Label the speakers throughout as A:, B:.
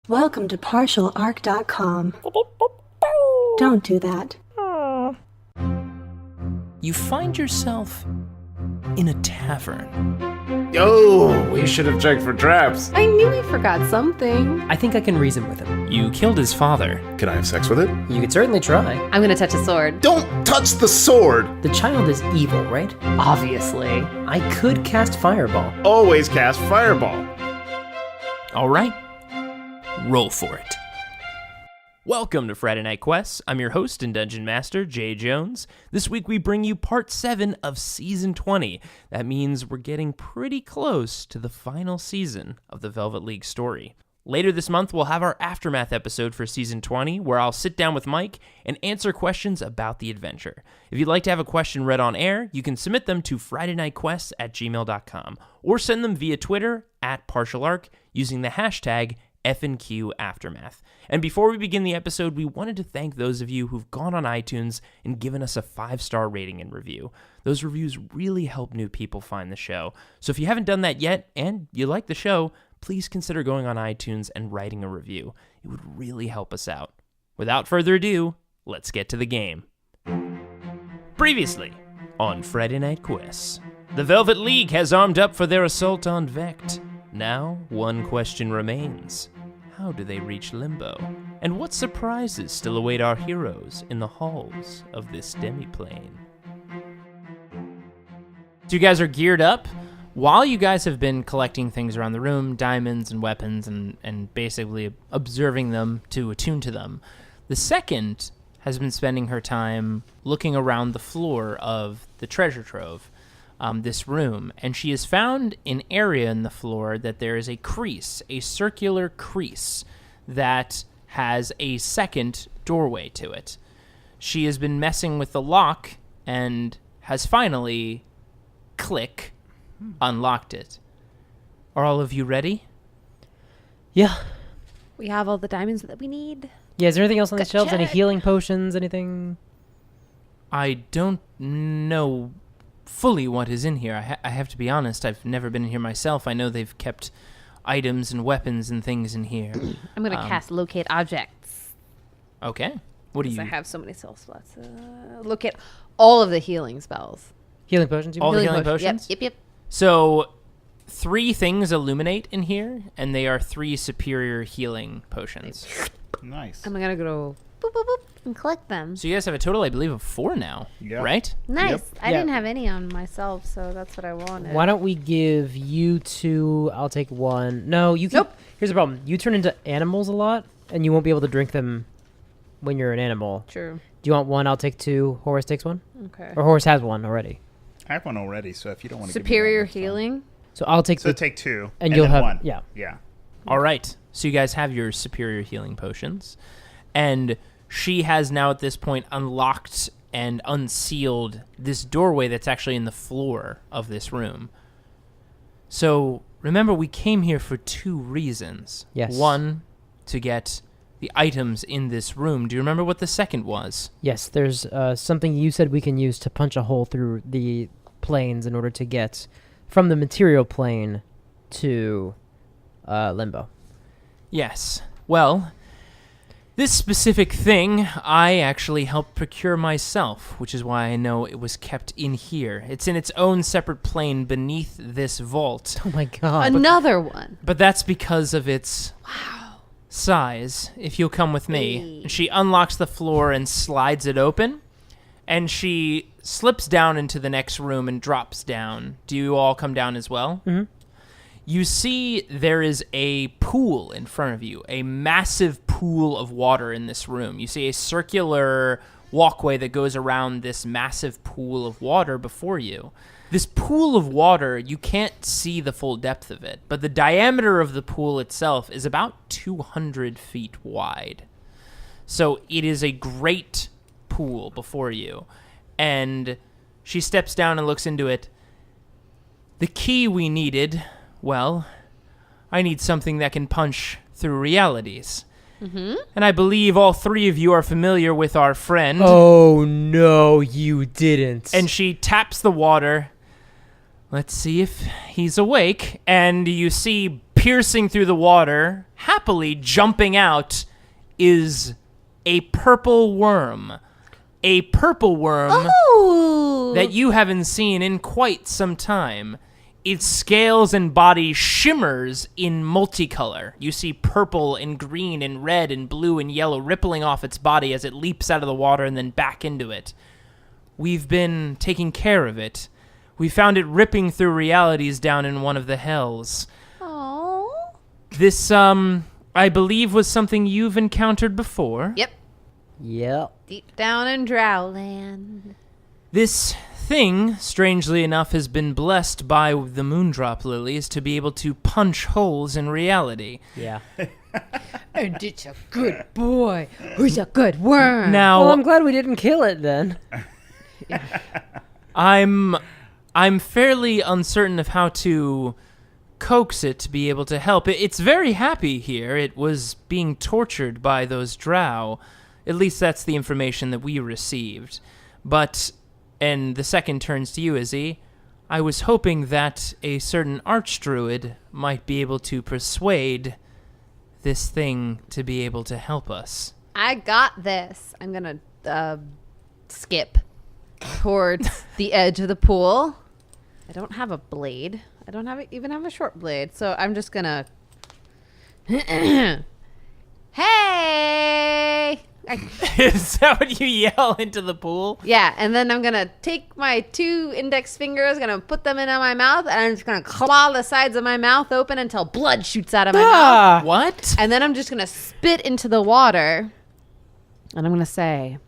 A: Welcome to partialarc.com. Don't do that.
B: You find yourself in a tavern.
C: Oh, we should have checked for traps.
D: I knew he forgot something.
E: I think I can reason with him.
B: You killed his father.
C: Can I have sex with it?
E: You could certainly try.
D: I'm gonna touch a sword.
C: Don't touch the sword!
E: The child is evil, right?
D: Obviously.
E: I could cast Fireball.
C: Always cast fireball.
B: All right, roll for it. Welcome to Friday Night Quests. I'm your host and Dungeon Master, Jay Jones. This week we bring you part 7 of Season 20. That means we're getting pretty close to the final season of the Velvet League story. Later this month, we'll have our Aftermath episode for Season 20, where I'll sit down with Mike and answer questions about the adventure. If you'd like to have a question read on air, you can submit them to FridayNightQuests@gmail.com or send them via Twitter @PartialArc using the hashtag FNQAftermath. And before we begin the episode, we wanted to thank those of you who've gone on iTunes and given us a 5-star rating and review. Those reviews really help new people find the show. So if you haven't done that yet and you like the show, please consider going on iTunes and writing a review. It would really help us out. Without further ado, let's get to the game. Previously on Friday Night Quests, the Velvet League has armed up for their assault on Vect. Now, one question remains. How do they reach Limbo? And what surprises still await our heroes in the halls of this demiplane? So you guys are geared up. While you guys have been collecting things around the room, diamonds and weapons, and basically observing them to attune to them, the second has been spending her time looking around the floor of the treasure trove, this room, and she has found an area in the floor that there is a crease, a circular crease that has a second doorway to it. She has been messing with the lock and has finally, click, unlocked it. Are all of you ready?
E: Yeah.
D: We have all the diamonds that we need.
E: Yeah, is there anything else on the shelves? Any
D: check.
E: healing potions, anything?
B: I don't know fully what is in here. I have to be honest, I've never been in here myself. I know they've kept items and weapons and things in here.
D: I'm gonna cast Locate Objects.
B: Okay. What do you...
D: I have so many spell slots. Look at all of the healing spells.
E: Healing potions? You
B: All
E: mean?
B: the healing potions?
D: Yep.
B: So, 3 things illuminate in here, and they are 3 superior healing potions.
C: Nice.
D: I'm gonna go boop, boop, boop, and collect them.
B: So you guys have a total, I believe, of 4 now,
C: Yeah.
B: right?
D: Nice.
C: Yep.
D: I
E: Yeah.
D: didn't have any on myself, so that's what I wanted.
E: Why don't we give you 2, I'll take 1. No, you can...
D: Nope.
E: Here's the problem. You turn into animals a lot, and you won't be able to drink them when you're an animal.
D: True.
E: Do you want 1? I'll take 2. Horace takes 1?
D: Okay.
E: Or Horace has 1 already.
C: I have one already, so if you don't want to
D: Superior
C: give me that,
D: healing.
E: So I'll take
C: so
E: the...
C: take 2,
E: and you'll
C: then
E: have...
C: 1.
E: Yeah.
C: Yeah.
B: All right. So you guys have your superior healing potions. And she has now at this point unlocked and unsealed this doorway that's actually in the floor of this room. So remember, we came here for 2 reasons.
E: Yes.
B: 1, to get the items in this room. Do you remember what the second was?
E: Yes, there's something you said we can use to punch a hole through the planes in order to get from the material plane to Limbo.
B: Yes. Well, this specific thing I actually helped procure myself, which is why I know it was kept in here. It's in its own separate plane beneath this vault.
E: Oh my god.
D: Another one.
B: But that's because of its size. If you'll come with me. And she unlocks the floor and slides it open. And she slips down into the next room and drops down. Do you all come down as well?
E: Mm-hmm.
B: You see there is a pool in front of you, a massive pool of water in this room. You see a circular walkway that goes around this massive pool of water before you. This pool of water, you can't see the full depth of it, but the diameter of the pool itself is about 200 feet wide. So it is a great pool before you. And she steps down and looks into it. The key we needed... Well, I need something that can punch through realities. Mm-hmm. And I believe all 3 of you are familiar with our friend.
E: Oh, no, you didn't.
B: And she taps the water. Let's see if he's awake. And you see piercing through the water, happily jumping out, is a purple worm. A purple worm that you haven't seen in quite some time. Its scales and body shimmers in multicolor. You see purple and green and red and blue and yellow rippling off its body as it leaps out of the water and then back into it. We've been taking care of it. We found it ripping through realities down in one of the hells.
D: Aww.
B: This, I believe was something you've encountered before.
E: Yep.
D: Deep down in Drowland.
B: This thing, strangely enough, has been blessed by the Moondrop Lilies to be able to punch holes in reality.
E: Yeah.
D: And it's a good boy who's a good worm.
B: Now,
E: Well, I'm glad we didn't kill it then.
B: I'm fairly uncertain of how to coax it to be able to help. It's very happy here. It was being tortured by those drow. At least that's the information that we received. But, and the second turns to you, Izzy, I was hoping that a certain archdruid might be able to persuade this thing to be able to help us.
D: I got this. I'm going to skip towards the edge of the pool. I don't have a blade. I don't even have a short blade. So I'm just going to... Hey!
B: Is that what you yell into the pool?
D: Yeah, and then I'm going to take my 2 index fingers, going to put them into my mouth, and I'm just going to claw the sides of my mouth open until blood shoots out of my mouth.
B: What?
D: And then I'm just going to spit into the water, and I'm going to say,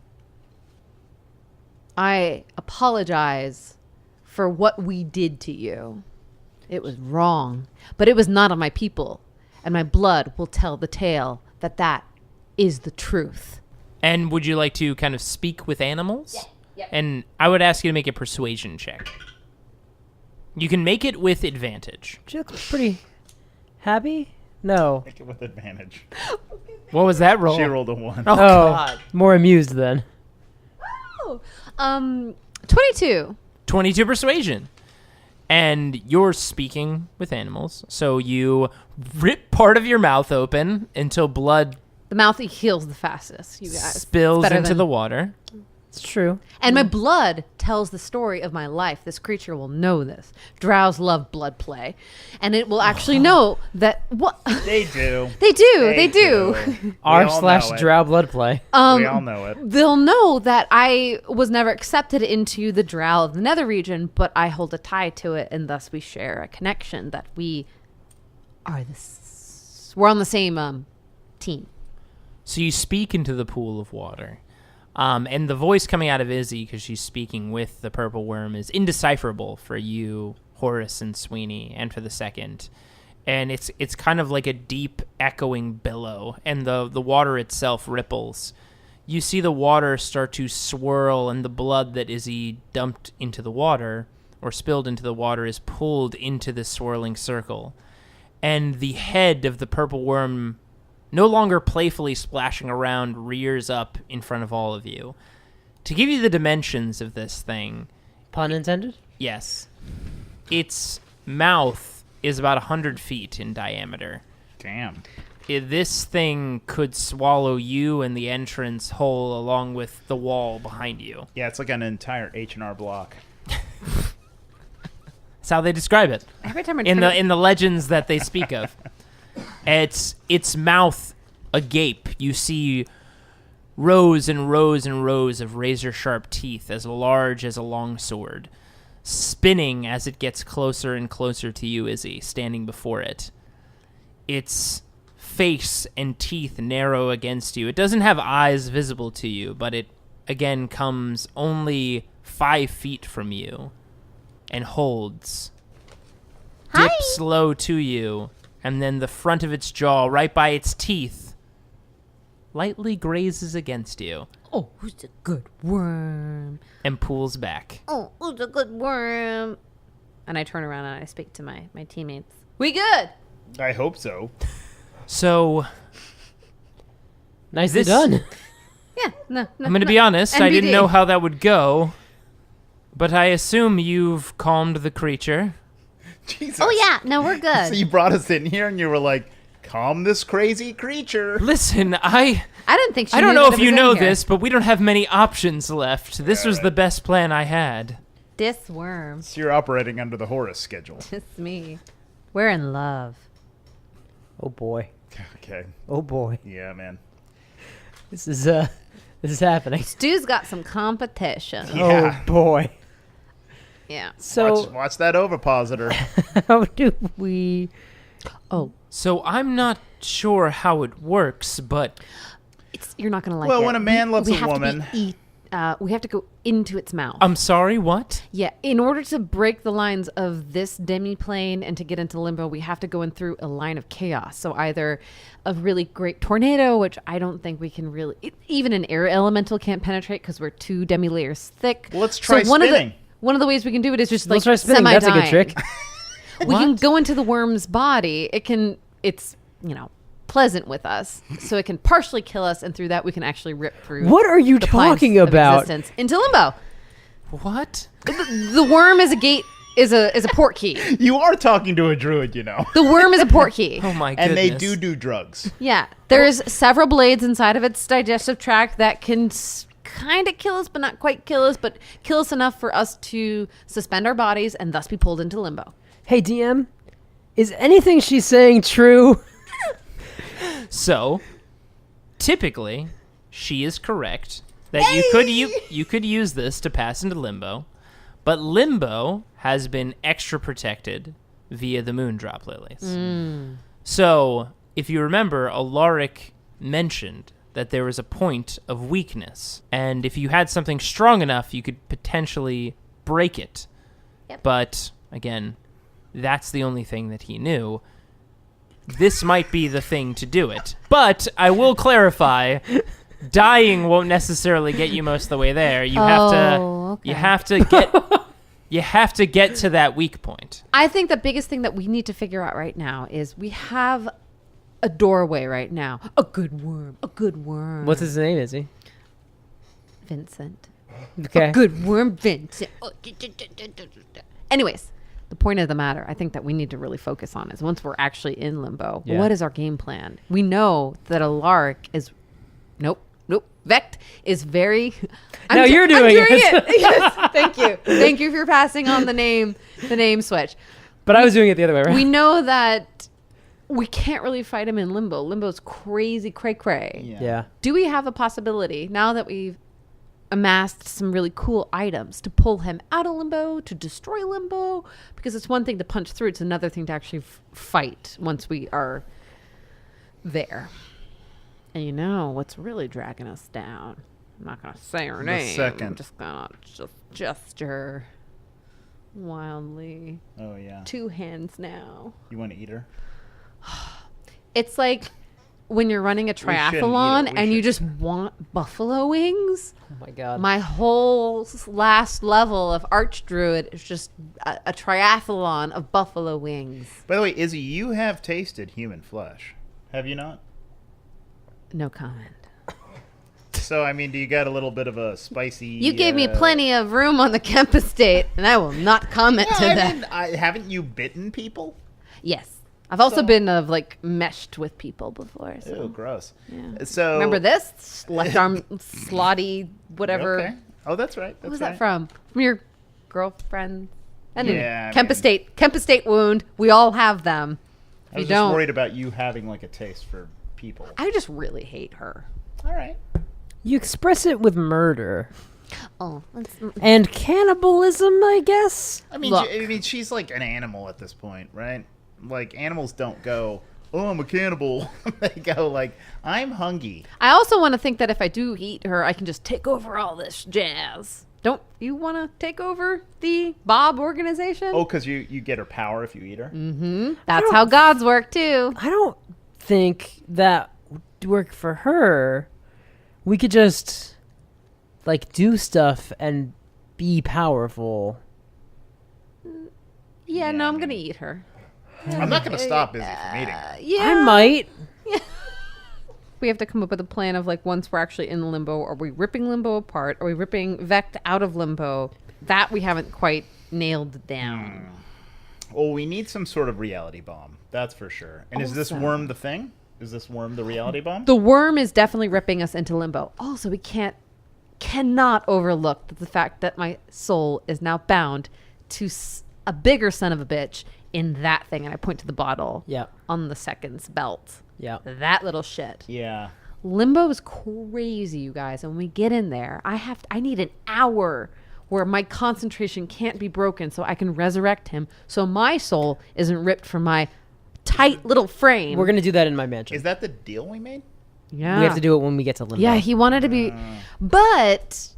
D: I apologize for what we did to you. It was wrong, but it was not on my people, and my blood will tell the tale that is the truth.
B: And would you like to kind of speak with animals?
D: Yeah. Yep.
B: And I would ask you to make a persuasion check. You can make it with advantage.
E: She looks pretty happy. No.
C: Make it with advantage.
B: What was that roll?
C: She rolled a 1.
B: Oh, God.
E: More amused then.
D: Oh, 22.
B: 22 persuasion. And you're speaking with animals. So you rip part of your mouth open until blood
D: The mouth heals the fastest, you guys.
B: spills
D: Better
B: into
D: than-
B: the water.
E: It's true.
D: And my blood tells the story of my life. This creature will know this. Drows love blood play. And it will actually know that... What?
C: They do.
D: They do. They do.
E: R/drow blood play.
C: We all know it.
D: They'll know that I was never accepted into the drow of the nether region, but I hold a tie to it, and thus we share a connection that we are we're on the same team.
B: So you speak into the pool of water. And the voice coming out of Izzy, because she's speaking with the purple worm, is indecipherable for you, Horace and Sweeney, and for the second. And it's kind of like a deep, echoing billow, and the water itself ripples. You see the water start to swirl, and the blood that Izzy dumped into the water, or spilled into the water, is pulled into this swirling circle. And the head of the purple worm, no longer playfully splashing around, rears up in front of all of you. To give you the dimensions of this thing...
E: Pun intended?
B: Yes. Its mouth is about 100 feet in diameter.
C: Damn.
B: This thing could swallow you and the entrance whole, along with the wall behind you.
C: Yeah, it's like an entire H&R block.
B: That's how they describe it.
D: Every time I
B: In the legends that they speak of. Its mouth agape. You see rows and rows and rows of razor-sharp teeth as large as a long sword, spinning as it gets closer and closer to you, Izzy, standing before it. Its face and teeth narrow against you. It doesn't have eyes visible to you, but it, again, comes only 5 feet from you and holds. Dips low to you, and then the front of its jaw, right by its teeth, lightly grazes against you
D: Oh, who's a good worm?
B: and pulls back.
D: Oh, who's a good worm? And I turn around and I speak to my teammates. We good?
C: I hope so.
B: So,
E: Nicely
B: This-
E: done.
D: Yeah. No.
B: I'm going to be honest, I didn't
D: NBD.
B: know how that would go, but I assume you've calmed the creature.
C: Jesus.
D: Oh yeah, no, we're good.
C: So you brought us in here and you were like, calm this crazy creature.
B: Listen, I
D: didn't think she
B: don't
D: knew
B: know
D: that
B: if
D: it
B: you
D: was
B: know
D: in here.
B: this, but we don't have many options left. This was the best plan I had.
D: This worm.
C: So you're operating under the Horace schedule.
D: It's me. We're in love.
E: Oh boy.
C: Okay.
E: Oh boy.
C: Yeah, man.
E: This is happening.
D: Stu's got some competition.
C: Yeah.
E: Oh boy.
D: Yeah.
E: So
C: Watch that ovipositor.
E: how do we?
D: Oh,
B: So I'm not sure how it works, but
D: you're not gonna like it.
C: Well, when a man loves
D: we
C: a
D: have
C: woman-
D: we have to go into its mouth.
B: I'm sorry, what?
D: Yeah, in order to break the lines of this demi-plane and to get into limbo, we have to go in through a line of chaos. So either a really great tornado, which I don't think we can really... even an air elemental can't penetrate because we're 2 demi-layers thick.
C: Well, let's try
D: one
C: spinning.
D: One of the ways we can do it is just
E: Let's
D: like
E: try spinning. That's a good
D: semi-dying.
E: trick.
D: We can
B: What?
D: go into the worm's body. It's, pleasant with us. So it can partially kill us, and through that we can actually rip through
E: What are you
D: the planes
E: talking
D: of
E: about?
D: existence into limbo.
B: What?
D: The worm is a gate, is a port key.
C: You are talking to a druid, you know.
D: The worm is a port key.
B: Oh my goodness.
C: And they do drugs.
D: Yeah. There's several blades inside of its digestive tract that can kind of kill us, but not quite kill us, but kill us enough for us to suspend our bodies and thus be pulled into limbo.
E: Hey DM, is anything she's saying true?
B: So, typically, she is correct that you could use this to pass into limbo, but limbo has been extra protected via the moon drop lilies. So, if you remember, Alaric mentioned that there was a point of weakness, and if you had something strong enough, you could potentially break it.
D: Yep.
B: But again, that's the only thing that he knew. This might be the thing to do it. But I will clarify, dying won't necessarily get you most of the way there. You
D: okay.
B: have to get to that weak point.
D: I think the biggest thing that we need to figure out right now is we have a doorway right now. A good worm. A good worm.
E: What's his name, Izzy?
D: Vincent.
E: Okay.
D: Good worm, Vincent. Anyways, the point of the matter, I think that we need to really focus on is once we're actually in limbo,
E: Yeah.
D: what is our game plan? We know that Alaric is... Nope. Vect is very...
E: No, you're doing it.
D: Yes, thank you. Thank you for passing on the name switch.
E: But I was doing it the other way around.
D: We know that we can't really fight him in limbo. Limbo's crazy cray-cray.
E: Yeah.
D: Do we have a possibility, now that we've amassed some really cool items, to pull him out of limbo, to destroy limbo? Because it's one thing to punch through, it's another thing to actually fight once we are there. And you know what's really dragging us down? I'm not going to say her name.
C: second.
D: I'm just going to gesture wildly.
C: Oh, yeah.
D: 2 hands now.
C: You want to eat her?
D: It's like when you're running a
C: shouldn't eat it.
D: triathlon
C: We
D: and you
C: shouldn't.
D: just want buffalo wings.
E: Oh my god.
D: My whole last level of Archdruid is just a triathlon of buffalo wings.
C: By the way, Izzy, you have tasted human flesh. Have you not?
D: No comment.
C: So, I mean, do you got a little bit of a spicy...
D: You gave me plenty of room on the Kemp estate, and I will not comment to that.
C: Haven't you bitten people?
D: Yes. I've also
C: So-
D: been meshed with people before. So.
C: Ew, gross.
D: Yeah.
C: So...
D: Remember this? Left arm slotty, whatever.
C: Okay. Oh, that's right.
D: What was
C: That's
D: that from? From your girlfriend? Anyway,
C: Yeah, I
D: Kemp
C: mean-
D: Estate wound. We all have them. If
C: I was
D: you
C: just
D: don't,
C: worried about you having, like, a taste for people.
D: I just really hate her.
C: All right.
E: You express it with murder
D: Oh,
E: and cannibalism, I guess.
C: I mean,
D: Look.
C: she's like an animal at this point, right? Like, animals don't go, oh, I'm a cannibal. They go, like, I'm hungry.
D: I also want to think that if I do eat her, I can just take over all this jazz. Don't you want to take over the Bob organization?
C: Oh, because you get her power if you eat her?
D: That's how gods work too.
E: I don't think that would work for her. We could just like do stuff and be powerful.
D: Yeah, no, I'm gonna eat her.
C: I'm not going to stop Izzy from eating her.
D: Yeah,
E: I might.
D: we have to come up with a plan of like once we're actually in limbo, are we ripping limbo apart? Are we ripping Vect out of limbo? That we haven't quite nailed down.
C: Well, we need some sort of reality bomb. That's for sure. And is this
D: Also-
C: worm the thing? Is this worm the reality bomb?
D: The worm is definitely ripping us into limbo. Also, we cannot overlook the fact that my soul is now bound to a bigger son of a bitch in that thing. And I point to the bottle
E: Yeah.
D: on the second's belt.
E: Yeah.
D: That little shit.
C: Yeah.
D: Limbo is crazy, you guys. And when we get in there, I need an hour where my concentration can't be broken so I can resurrect him so my soul isn't ripped from my tight little frame.
E: We're gonna do that in my mansion.
C: Is that the deal we made?
D: Yeah.
E: We have to do it when we get to Limbo.
D: Yeah, he wanted to be, but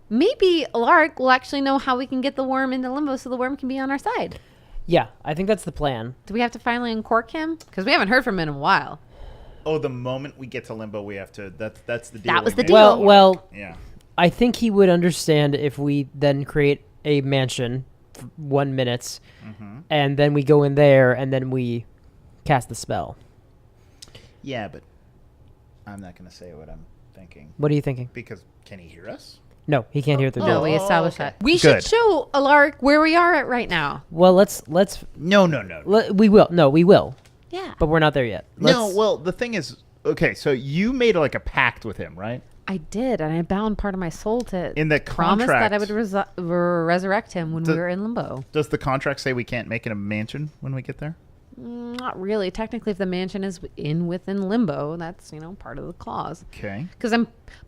D: maybe Alaric will actually know how we can get the worm into Limbo so the worm can be on our side.
E: Yeah, I think that's the plan.
D: Do we have to finally uncork him? Because we haven't heard from him in a while.
C: Oh, the moment we get to Limbo, we have to. That's the deal.
D: That was
C: we
D: the
C: made.
D: deal.
E: Well,
C: Yeah.
E: I think he would understand if we then create a mansion for 1 minute, and then we go in there, and then we cast the spell.
C: Yeah, but I'm not going to say what I'm thinking
E: What are you thinking?
C: because can he hear us?
E: No, he can't hear through
D: No,
E: the
D: we established
C: okay.
D: that. We
C: Good.
D: should show Alaric where we are at right now.
E: Well, let's
C: No.
E: we will. No, we will.
D: Yeah.
E: But we're not there yet.
C: No,
E: Let's-
C: well, the thing is, okay, so you made like a pact with him, right?
D: I did, and I bound part of my soul to
C: In the
D: promise that I
C: contract-
D: would resurrect him when we were in Limbo.
C: Does the contract say we can't make it a mansion when we get there?
D: Not really. Technically, if the mansion is within Limbo, that's part of the clause.
C: Okay.
D: Because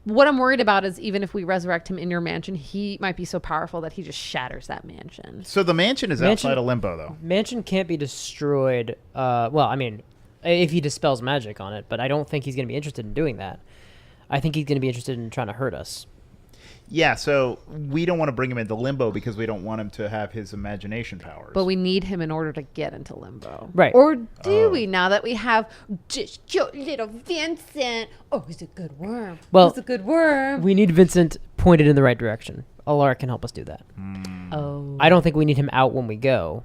D: what I'm worried about is even if we resurrect him in your mansion, he might be so powerful that he just shatters that mansion.
C: So the mansion is
E: Mansion-
C: outside of Limbo, though.
E: Mansion can't be destroyed. Well, I mean, if he dispels magic on it, but I don't think he's going to be interested in doing that. I think he's going to be interested in trying to hurt us.
C: Yeah, so we don't want to bring him into Limbo because we don't want him to have his imagination powers.
D: But we need him in order to get into Limbo.
E: Right.
D: Or do we, now that we have just your little Vincent? Oh, he's a good worm.
E: Well,
D: he's a good worm.
E: We need Vincent pointed in the right direction. Alaric can help us do that.
D: Oh.
E: I don't think we need him out when we go.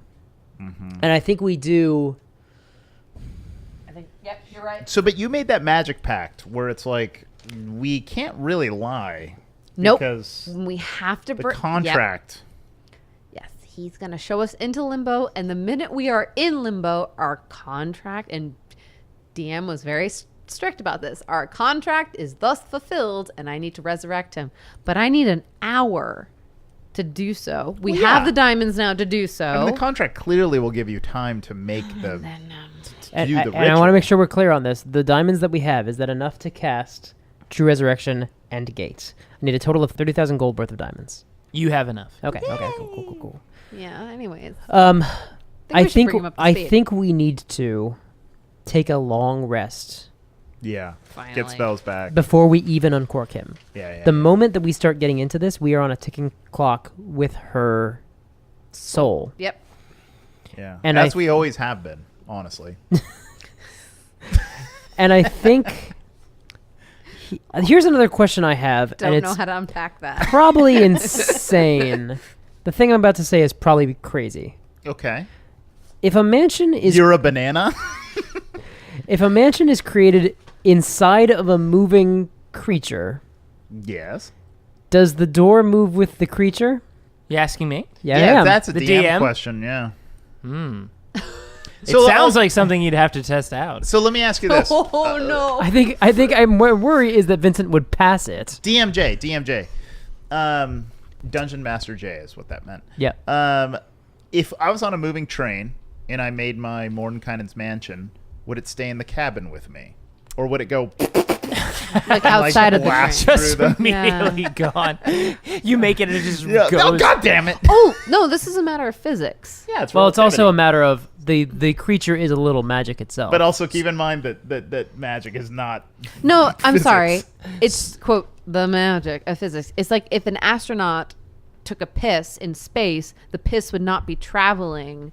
E: And I think we do.
D: I think, yep, you're right.
C: So, but you made that magic pact where it's like we can't really lie.
D: Nope.
C: Because
D: We have to
C: the
D: Yep.
C: contract.
D: Yes, he's going to show us into Limbo, and the minute we are in Limbo, our contract, and DM was very strict about this, our contract is thus fulfilled, and I need to resurrect him. But I need an hour to do so. We
C: Well,
D: have
C: yeah.
D: the diamonds now to do so.
C: I mean, the contract clearly will give you time to make the.
E: And,
C: do the
E: and I want
C: ritual.
E: to make sure we're clear on this. The diamonds that we have, is that enough to cast True Resurrection and Gate? I need a total of 30,000 gold worth of diamonds.
B: You have enough.
E: Okay. Okay. Cool.
D: Yeah, anyways.
E: I
D: we should bring him up to speed.
E: think we need to take a long rest
C: Yeah.
D: Finally.
C: Get spells back.
E: before we even uncork him.
C: Yeah.
E: The moment that we start getting into this, we are on a ticking clock with her soul.
D: Yep.
C: Yeah.
E: and
C: As
E: I-
C: we always have been, honestly.
E: And I think here's another question I have,
D: Don't
E: and
D: know
E: it's
D: how to unpack that.
E: probably insane. The thing I'm about to say is probably crazy.
C: Okay.
E: If a mansion is
C: You're a banana?
E: created inside of a moving creature,
C: Yes.
E: does the door move with the creature?
B: You asking me?
E: Yeah, I am.
C: That's a
B: The
C: DM,
B: DM?
C: question, yeah.
B: It sounds like something you'd have to test out.
C: So let me ask you this.
D: Oh, no.
E: I think I'm worried is that Vincent would pass it.
C: DMJ. Dungeon Master J is what that meant.
E: Yeah.
C: If I was on a moving train and I made my Mordenkainen's mansion, would it stay in the cabin with me? Or would it go
D: Like outside of the train.
C: blast
B: Just
C: through the...
B: immediately gone. You make it, and it just
C: Yeah.
B: goes.
C: Oh, God damn it.
D: Oh, no, this is a matter of physics.
C: Yeah,
E: Well, it's also a
C: relativity.
E: matter of the creature is a little magic itself.
C: But also keep in mind that magic is not...
D: No, I'm
C: physics.
D: sorry. It's, quote, the magic of physics. It's like if an astronaut took a piss in space, the piss would not be traveling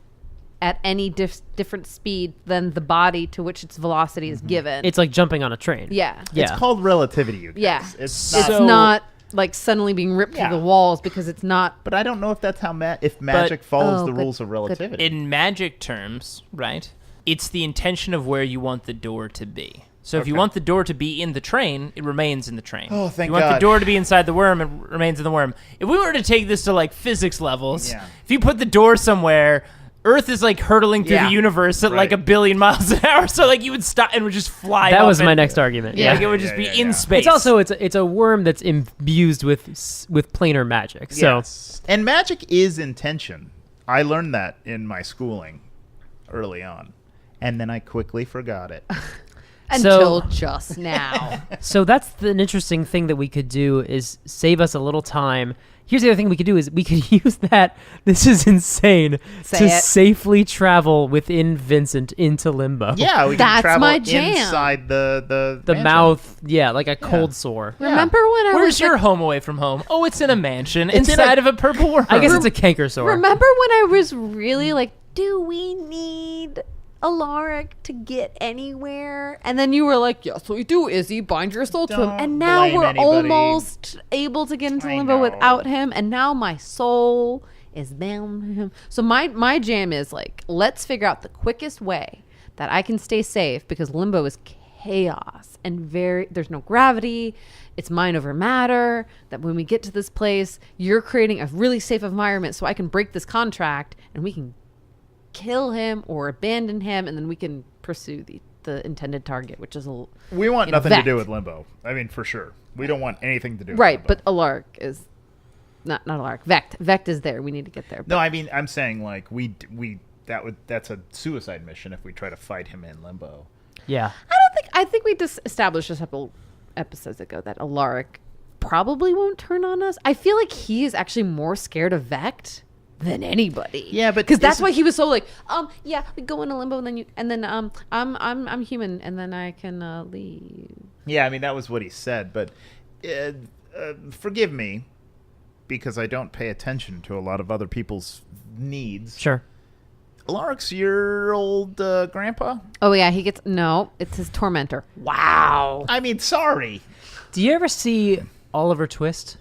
D: at any different speed than the body to which its velocity is given.
E: it's like jumping on a train.
D: yeah.
E: Yeah.
C: It's called relativity, you guys.
D: Yeah.
C: It's
D: It's
C: not...
D: not like suddenly being ripped
C: Yeah.
D: through the walls because it's not.
C: But I don't know if that's how if magic follows
D: Oh,
C: the
D: good-
C: rules of relativity.
B: In magic terms, right? it's the intention of where you want the door to be. So if you
C: Okay.
B: want the door to be in the train, it remains in the train.
C: Oh, thank
B: If you want the
C: God.
B: door to be inside the worm, it remains in the worm. If we were to take this to like physics levels,
C: Yeah.
B: if you put the door somewhere, Earth is like hurtling through
C: Yeah.
B: the universe at like
C: Right.
B: 1 billion miles an hour. So like you would stop and would just fly.
E: That
B: up
E: was my
B: and-
E: next argument.
B: Yeah,
E: Yeah.
B: like it would just be in space.
E: It's also it's a worm that's imbued with planar magic. So
C: Yes. And magic is intention. I learned that in my schooling early on. And then I quickly forgot it.
D: Until just now.
E: so that's an interesting thing that we could do is save us a little time. Here's the other thing we could do is we could use that. This is insane
D: Say
E: to
D: it.
E: safely travel within Vincent into Limbo.
C: Yeah, we can
D: That's
C: travel
D: my jam.
C: inside the
E: The
C: mansion.
E: mouth, yeah, like a cold sore.
D: Remember when I
B: Where's
D: was
B: your
D: like,
B: home away from home? Oh, it's in a mansion
C: It's in
B: inside
C: a-
B: of a purple worm.
E: I guess it's a canker sore.
D: remember when I was really like, do we need Alaric to get anywhere? And then you were like, yes, we do, Izzy. Bind your soul to him.
C: Don't
D: And now
C: blame
D: we're
C: anybody.
D: almost able to get into
C: I
D: Limbo
C: know.
D: without him. And now my soul is bound to him. So my jam is like, let's figure out the quickest way that I can stay safe, because Limbo is chaos and there's no gravity. It's mind over matter. That when we get to this place, you're creating a really safe environment so I can break this contract and we can kill him or abandon him, and then we can pursue the intended target, which is
C: We want
D: in
C: nothing to
D: Vect.
C: do with Limbo. I mean, for sure. We don't want anything to do with
D: right.
C: Limbo.
D: But Alaric is not Alaric. Vect is there. We need to get there.
C: No, I mean, I'm saying like that's a suicide mission if we try to fight him in Limbo.
E: Yeah.
D: I think we just established a couple episodes ago that Alaric probably won't turn on us. I feel like he is actually more scared of Vect than anybody.
C: Yeah, but
D: because that's
C: isn't-
D: why he was so like, yeah, we go into Limbo, and then I'm human, and then I can leave.
C: Yeah, I mean, that was what he said, but forgive me because I don't pay attention to a lot of other people's needs.
E: Sure.
C: Alaric's your old grandpa?
D: Oh yeah, it's his tormentor. Wow.
C: I mean, sorry.
E: Do you ever see Oliver Twist?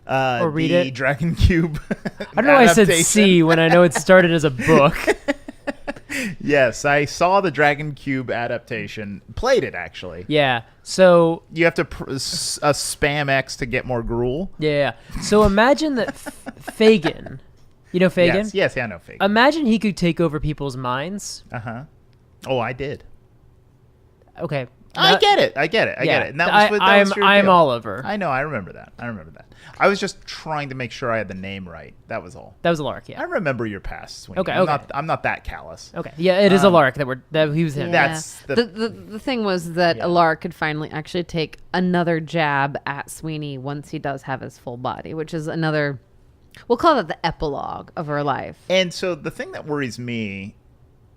E: Or read
C: the
E: it?
C: Dragon Cube.
E: I don't know why I said
C: adaptation.
E: see when I know it started as a book.
C: Yes, I saw the Dragon Cube adaptation. Played it, actually.
E: Yeah. So
C: You have to spam X to get more gruel.
E: yeah. So imagine that Fagin. You know Fagin?
C: Yes, I know Fagin.
E: Imagine he could take over people's minds.
C: Uh-huh. Oh, I did.
E: Okay.
C: I get it. I get it. And that was your
E: I'm
C: deal.
E: Oliver.
C: I know. I remember that. I was just trying to make sure I had the name right. That was all.
E: That was Alaric, yeah.
C: I remember your past, Sweeney.
E: Okay,
C: I'm
E: okay.
C: I'm not that callous.
E: Okay. Yeah, it is Alaric that he was him.
C: Yeah. That's
D: the thing was that Alaric could finally actually take another jab at Sweeney once he does have his full body, which is another. We'll call that the epilogue of her life.
C: And so the thing that worries me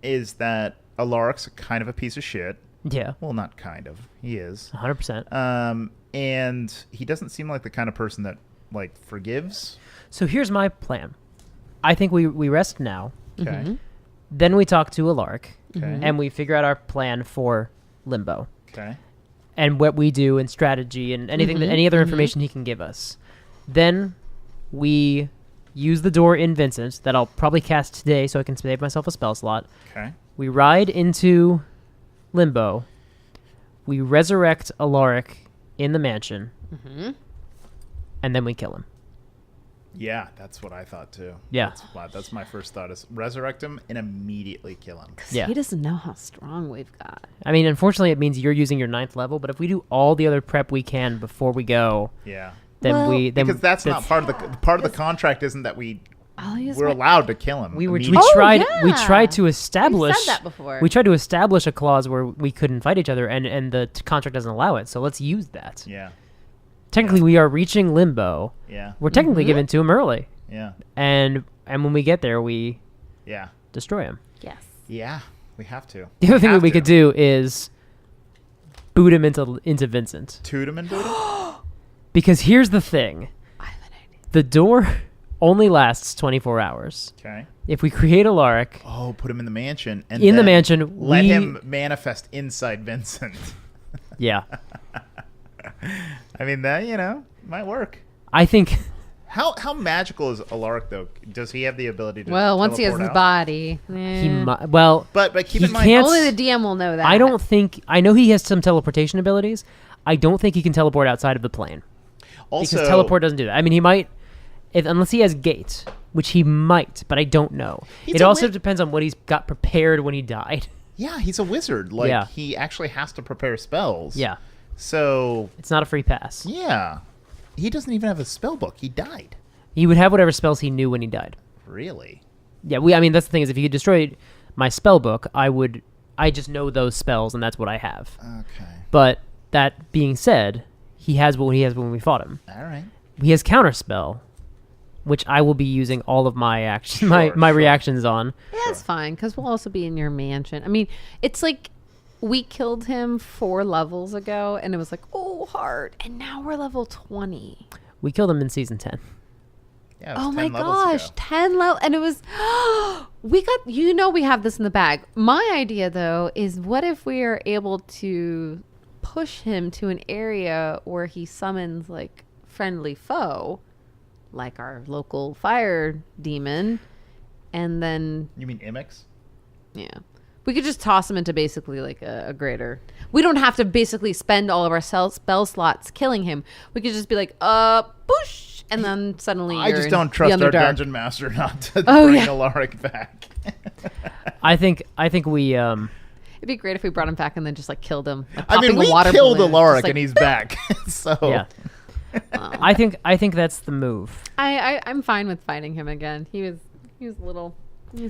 C: is that Alaric's kind of a piece of shit.
E: Yeah.
C: Well, not kind of. He is.
E: 100%.
C: And he doesn't seem like the kind of person that like forgives.
E: So here's my plan. I think we rest now.
C: Okay.
D: Mm-hmm.
E: Then we talk to Alaric.
C: Okay.
E: And we figure out our plan for Limbo.
C: Okay.
E: And what we do and strategy and anything that any other information he can give us. Then we use the door in Vincent that I'll probably cast today so I can save myself a spell slot.
C: Okay.
E: We ride into Limbo. We resurrect Alaric in the mansion. And then we kill him.
C: Yeah, that's what I thought too.
E: Yeah.
C: That's my first thought is resurrect him and immediately kill him.
E: Yeah.
D: He doesn't know how strong we've got.
E: I mean, unfortunately, it means you're using your 9th level, but if we do all the other prep we can before we go,
C: Yeah.
E: then
C: Because that's not part of the contract isn't that
D: I'll use
C: we're
D: my-
C: allowed to kill him.
E: we
C: immediately.
E: tried
D: yeah.
E: to establish
D: that before.
E: We tried to establish a clause where we couldn't fight each other, and the contract doesn't allow it. So let's use that.
C: Yeah.
E: Technically, we are reaching Limbo.
C: Yeah.
E: We're technically given to him early,
C: Yeah.
E: and when we get there, we
C: Yeah.
E: destroy him.
D: Yes.
C: Yeah. We have to.
E: The other thing that we
C: Have
E: could
C: to.
E: do is boot him into Vincent.
C: Toot him and boot him?
E: Because here's the thing:
D: I have an idea.
E: the door only lasts 24 hours.
C: Okay.
E: If we create Alaric
C: Oh, put him in the mansion. And
E: in the
C: then
E: mansion,
C: let
E: we
C: him manifest inside Vincent.
E: yeah.
C: I mean, that, might work.
E: I think
C: How magical is Alaric though? Does he have the ability to?
D: Well, once he has
C: teleport
D: his
C: out?
D: body,
E: He might. Well,
C: But keep
E: he
C: in mind,
E: can't-
D: only the DM will know that.
E: I don't think. I know he has some teleportation abilities. I don't think he can teleport outside of the plane
C: also
E: because teleport doesn't do that. I mean, he might, unless he has gate, which he might, but I don't know.
C: He's
E: It
C: a
E: also
C: wit-
E: depends on what he's got prepared when he died.
C: Yeah, he's a wizard. Like
E: Yeah.
C: he actually has to prepare spells.
E: Yeah,
C: So
E: it's not a free pass.
C: yeah, he doesn't even have a spell book. He died.
E: He would have whatever spells he knew when he died.
C: Really?
E: Yeah, I mean, that's the thing is, if he destroyed my spell book, I just know those spells, and that's what I have.
C: Okay.
E: But that being said, he has what he has when we fought him.
C: All right.
E: He has counterspell, which I will be using all of my action, my
C: Sure.
E: reactions on.
D: Yeah, it's fine because we'll also be in your mansion. I mean, it's like we killed him 4 levels ago, and it was like, oh, hard. And now we're level 20.
E: We killed him in season 10.
C: Yeah, it was
D: Oh
C: 10
D: my
C: levels
D: gosh,
C: ago.
D: 10 level, and it was we got, we have this in the bag. My idea though is, what if we are able to push him to an area where he summons like friendly foe, like our local fire demon, and then
C: You mean Imix?
D: yeah, we could just toss him into basically like a greater. We don't have to basically spend all of our spell slots killing him. We could just be like, push, and then suddenly
C: I
D: you're
C: just
D: in
C: don't
D: the
C: trust our
D: Underdark.
C: dungeon master not to
D: Oh,
C: bring
D: yeah.
C: Alaric back.
E: I think we
D: It'd be great if we brought him back and then just like killed him. Like,
C: I mean,
D: popping a
C: we
D: water
C: killed
D: balloon,
C: Alaric
D: just, like,
C: and he's back. So
E: yeah. I think that's the move.
D: I'm fine with fighting him again. He was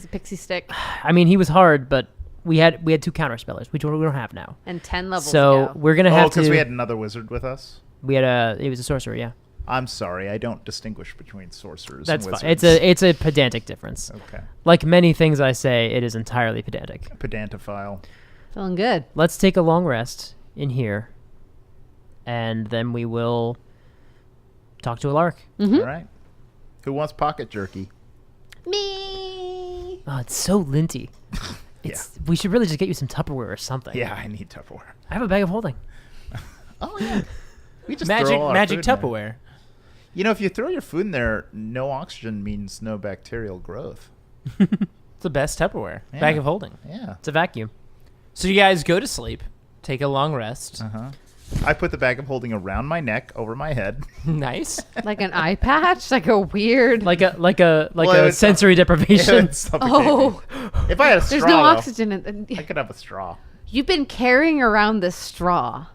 D: a pixie stick
E: I mean, he was hard, but we had 2 counterspellers, which we don't have now.
D: and 10 levels
E: So
D: ago.
E: we're gonna
C: Oh,
E: have to.
C: because we had another wizard with us.
E: It was a sorcerer, yeah.
C: I'm sorry, I don't distinguish between sorcerers
E: That's
C: and
E: fine.
C: wizards.
E: It's a pedantic difference.
C: Okay.
E: Like many things I say, it is entirely pedantic.
C: Pedantophile.
D: Feeling good.
E: Let's take a long rest in here, and then we will talk to Alaric.
D: Mm-hmm.
C: All right. Who wants pocket jerky?
D: Me.
E: Oh, it's so linty. We should really just get you some Tupperware or something.
C: Yeah, I need Tupperware.
E: I have a bag of holding.
C: Oh yeah. We just
B: Magic
C: throw all our
B: magic
C: food in there.
B: Tupperware.
C: You know, if you throw your food in there, no oxygen means no bacterial growth.
B: It's the best Tupperware.
C: Yeah.
B: Bag of holding.
C: Yeah.
E: It's a vacuum.
B: So you guys go to sleep, take a long rest.
C: Uh-huh. I put the bag of holding around my neck, over my head.
B: Nice.
D: Like an eye patch, like a weird.
E: Like a
C: Well, it's-
E: sensory deprivation.
C: It's suffocating.
D: Oh,
C: If I had a straw,
D: there's no
C: though,
D: oxygen in.
C: I could have a straw.
D: You've been carrying around this straw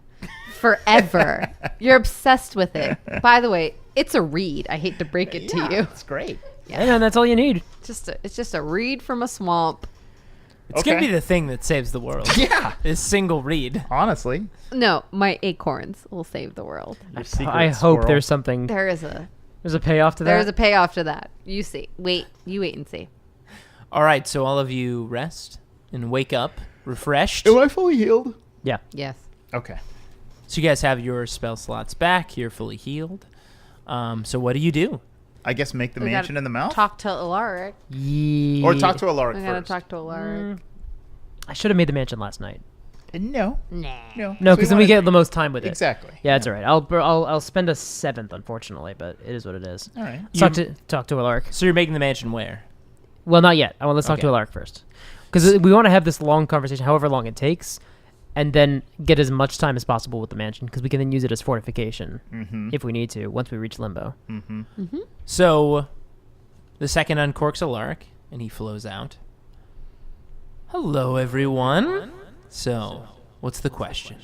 D: forever. You're obsessed with it. By the way, it's a reed. I hate to break it to you.
C: It's great.
E: Yeah, and that's all you need.
D: It's just a reed from a swamp.
B: It's going
C: Okay.
B: to be the thing that saves the world.
C: Yeah.
B: This single reed.
C: Honestly.
D: No, my acorns will save the world.
C: Your secret
E: I hope
C: squirrel.
E: there's something.
D: There's
E: There's a payoff to that.
D: a payoff to that. You see. You wait and see.
B: All right, so all of you rest and wake up refreshed.
C: Am I fully healed?
E: Yeah.
D: Yes.
C: Okay.
B: So you guys have your spell slots back. You're fully healed. So what do you do?
C: I guess make the
D: We
C: mansion
D: gotta
C: in the mouth?
D: Talk to Alaric.
C: Or talk to Alaric
D: We gotta
C: first.
D: talk to Alaric.
E: I should have made the mansion last night.
C: No.
D: Nah.
C: No.
E: No, because then we
C: wanna-
E: get the most time with it.
C: Exactly.
E: Yeah, it's all right. I'll spend a 7th, unfortunately, but it is what it is.
C: All right.
E: Let's talk to Alaric.
B: So you're making the mansion where?
E: Well, not yet. Let's talk
B: Okay.
E: to Alaric first, because we want to have this long conversation, however long it takes, and then get as much time as possible with the mansion, because we can then use it as fortification if we need to once we reach Limbo.
B: So the second uncorks Alaric, and he flows out. Hello, everyone. So, what's the question?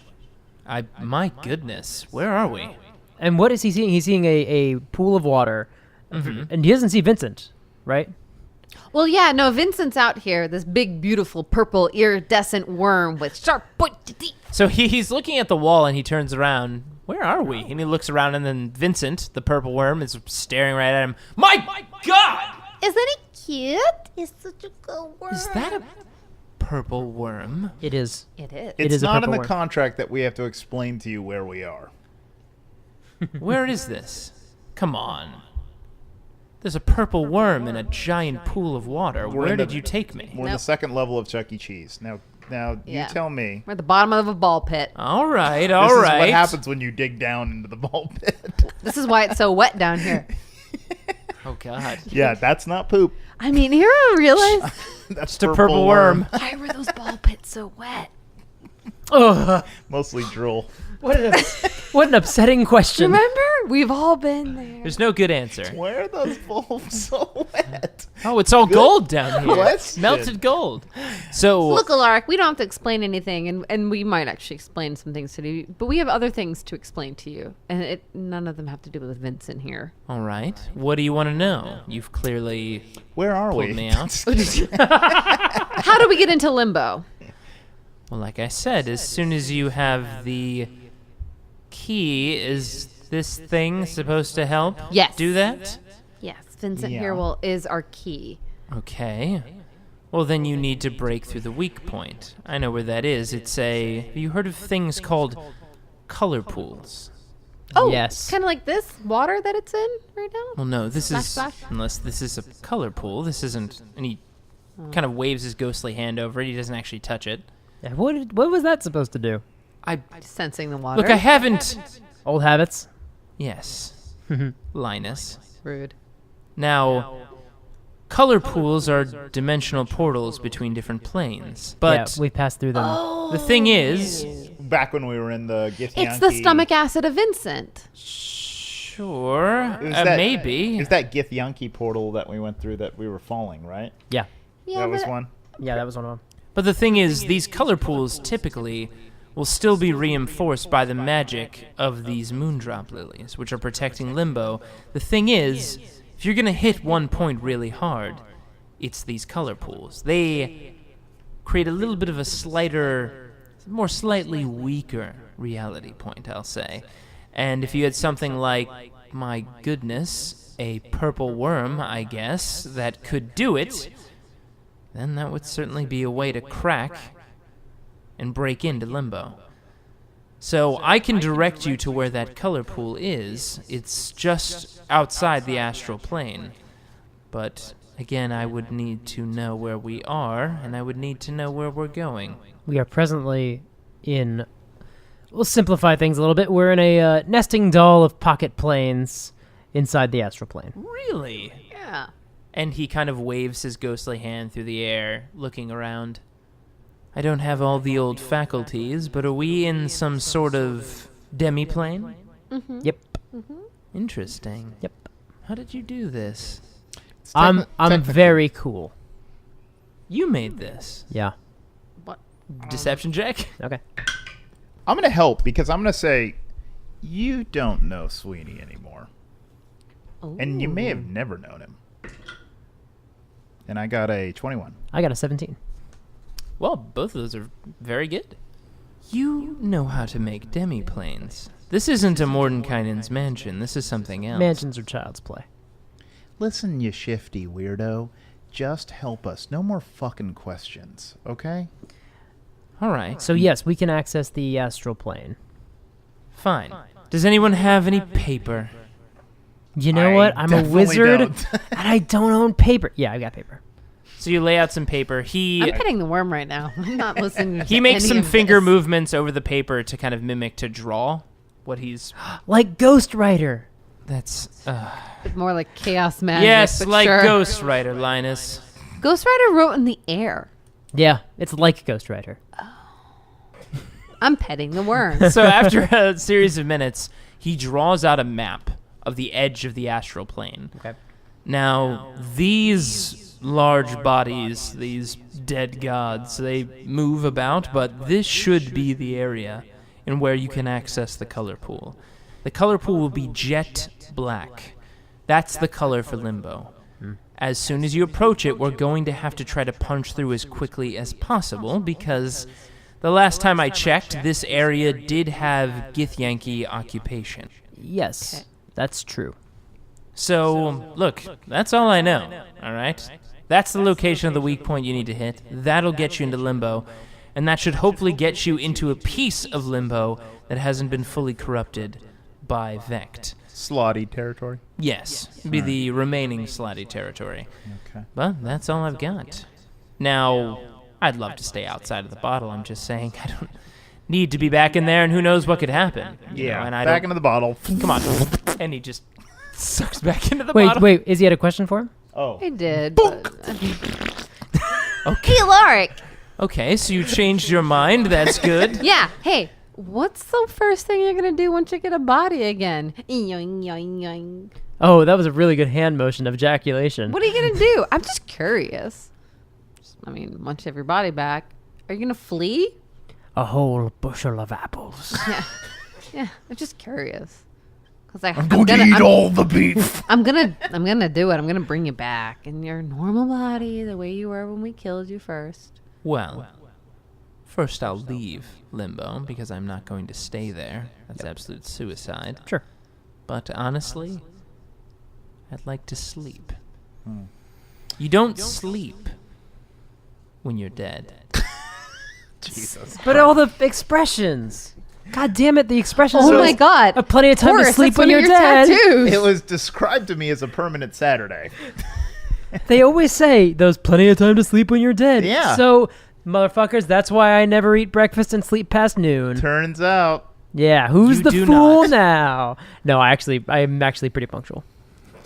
B: My goodness, where are we?
E: And what is he seeing? He's seeing a pool of water, and he doesn't see Vincent, right?
D: Well, yeah, no, Vincent's out here. This big, beautiful, purple, iridescent worm with sharp pointed teeth.
B: So he's looking at the wall, and he turns around. Where are we? And he looks around, and then Vincent, the purple worm, is staring right at him. My God!
D: Isn't it cute? It's such a good worm.
B: Is that a purple worm?
E: It is.
D: It is.
E: It
C: It's
E: is a
C: not in
E: purple
C: the
E: worm.
C: contract that we have to explain to you where we are.
B: Where is this? Come on. There's a purple worm in a giant pool of water.
C: We're
B: Where
C: in the-
B: did you take me?
C: We're in the
D: Nope.
C: second level of Chuck E. Cheese. Now
D: Yeah.
C: you tell me.
D: We're at the bottom of a ball pit.
B: All right,
C: This
B: all
C: is
B: right.
C: what happens when you dig down into the ball pit.
D: This is why it's so wet down here.
B: Oh, God.
C: Yeah, that's not poop.
D: I mean, here I realize
C: That's
B: Just a purple worm.
D: why were those ball pits so wet?
E: Oh,
C: Mostly drool.
E: what an upsetting question.
D: Remember, we've all been there.
B: There's no good answer.
C: Why are those bulbs so wet?
B: Oh, it's all gold down here.
C: question.
B: Melted gold. So,
D: Look, Alaric, we don't have to explain anything, and we might actually explain some things to you, but we have other things to explain to you, and none of them have to do with Vincent here.
B: all right. What do you want to know? You've clearly
C: Where are
B: pulled
C: we?
B: me out.
D: How do we get into Limbo?
B: Well, like I said, as soon as you have the key, is this thing supposed to help
D: Yes.
B: do that?
D: Yes, Vincent
C: Yeah.
D: here is our key.
B: Okay. Well, then you need to break through the weak point. I know where that is. Have you heard of things called color pools?
D: Oh,
E: Yes.
D: kind of like this water that it's in right now.
B: Well, no, this is,
D: Splash.
B: unless this is a color pool, this isn't, and he kind of waves his ghostly hand over it. He doesn't actually touch it.
E: Yeah, what was that supposed to do?
D: Sensing the water.
B: Look, I haven't.
E: Old habits?
B: Yes. Linus.
D: Rude.
B: Now, color pools are dimensional portals between different planes. But
E: yeah, we passed through them.
B: the thing is,
C: Back when we were in the Githyanki.
D: It's the stomach acid of Vincent.
B: sure,
C: Is that-
B: maybe.
C: Is that Githyanki portal that we went through that we were falling, right?
E: Yeah.
D: Yeah,
C: That was
D: but-
C: one.
E: Yeah, that was one of them.
B: But the thing is, these color pools typically will still be reinforced by the magic of these moondrop lilies, which are protecting Limbo. The thing is, if you're going to hit one point really hard, it's these color pools. They create a little bit of a more slightly weaker reality point, I'll say. And if you had something like, my goodness, a purple worm, I guess, that could do it, then that would certainly be a way to crack and break into Limbo. So I can direct you to where that color pool is. It's just outside the astral plane. But again, I would need to know where we are, and I would need to know where we're going.
E: We are presently in... We'll simplify things a little bit. We're in a nesting doll of pocket planes inside the astral plane.
B: Really?
D: Yeah.
B: And he kind of waves his ghostly hand through the air, looking around. I don't have all the old faculties, but are we in some sort of demi-plane?
E: Yep.
B: Interesting.
E: Yep.
B: How did you do this?
E: I'm very cool.
B: You made this.
E: Yeah.
D: What?
B: Deception check?
E: Okay.
C: I'm going to help because I'm going to say, you don't know Sweeney anymore. And you may have never known him. And I got a 21.
E: I got a 17.
B: Well, both of those are very good. You know how to make demi-planes. This isn't a Mordenkainen's mansion. This is something else.
E: Mansions are child's play.
C: Listen, you shifty weirdo. Just help us. No more fucking questions, okay?
B: All right.
E: So yes, we can access the astral plane.
B: Fine. Does anyone have any paper?
E: You know
C: I
E: what? I'm a
C: definitely
E: wizard,
C: don't.
E: and I don't own paper. Yeah, I got paper.
B: So you lay out some paper.
D: I'm
B: He
D: petting the worm right now. I'm not listening.
B: he
D: to
B: makes
D: any
B: some
D: of
B: finger
D: this.
B: movements over the paper to kind of mimic to draw what he's.
E: Like Ghost Rider.
B: That's
D: More like chaos magic.
B: yes,
D: but
B: like
D: sure.
B: Ghost Rider, Linus.
D: Ghost Rider wrote in the air.
E: Yeah, it's like Ghost Rider.
D: I'm petting the worm.
B: So after a series of minutes, he draws out a map of the edge of the astral plane.
E: Okay.
B: Now, these large bodies, these dead gods, they move about, but this should be the area in where you can access the color pool. The color pool will be jet black. That's the color for Limbo. As soon as you approach it, we're going to have to try to punch through as quickly as possible because the last time I checked, this area did have Githyanki occupation.
E: Yes, that's true.
B: So, look, that's all I know, all right? That's the location of the weak point you need to hit. That'll get you into Limbo, and that should hopefully get you into a piece of Limbo that hasn't been fully corrupted by Vect.
C: Slotty territory.
B: Yes, be the remaining slotty territory.
C: Okay.
B: But that's all I've got. Now, I'd love to stay outside of the bottle. I'm just saying I don't need to be back in there, and who knows what could happen. you know, and I
C: back
B: don't,
C: into the bottle.
B: Come on. And he just Sucks back into the
E: Wait,
B: bottle.
E: wait. Izzy had a question for him?
C: Oh.
D: I did. But, Hey, Alaric.
B: Okay, so you changed your mind. That's good.
D: Yeah. Hey, what's the first thing you're gonna do once you get a body again? Yoing, yoing, yoing.
E: Oh, that was a really good hand motion of ejaculation.
D: What are you gonna do? I'm just curious. I mean, once you have your body back, are you gonna flee?
E: A whole bushel of apples.
D: Yeah. I'm just curious. Cause I'm
C: going to eat all the beef.
D: I'm gonna do it. I'm gonna bring you back in your normal body, the way you were when we killed you first.
B: Well, first I'll leave Limbo because I'm not going to stay there. That's absolute suicide.
E: Sure.
B: But honestly, I'd like to sleep. You don't sleep when you're dead.
C: Jesus.
E: But all the expressions. God damn it, the expressions.
D: Oh
E: of-
D: my God!
E: Of plenty of time
D: Horace,
E: to sleep
D: that's
E: when
D: one
E: you're
D: of your
E: dead.
D: tattoos.
C: It was described to me as a permanent Saturday.
E: They always say there's plenty of time to sleep when you're dead.
C: Yeah.
E: So, motherfuckers, that's why I never eat breakfast and sleep past noon.
C: Turns out.
E: Yeah, who's
B: You
E: the
B: do
E: fool
B: not.
E: now? No, I'm actually pretty punctual.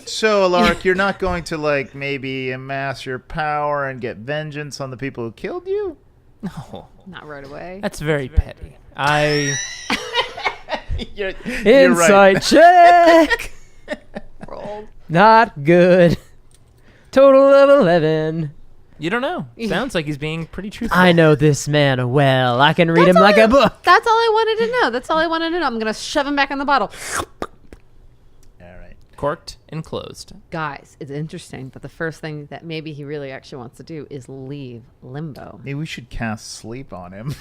C: So, Alaric, you're not going to, like, maybe amass your power and get vengeance on the people who killed you?
B: No,
D: Not right away.
B: that's very petty.
C: You're
E: Insight
C: right.
E: check.
D: Rolled.
E: Not good. Total of 11.
B: You don't know. Sounds like he's being pretty truthful.
E: I know this man well. I can read him
D: all
E: like a book.
D: That's all I wanted to know. That's all I wanted to know. I'm gonna shove him back in the bottle.
C: All right.
B: Corked and closed.
D: Guys, it's interesting that the first thing that maybe he really actually wants to do is leave Limbo.
C: Maybe we should cast sleep on him.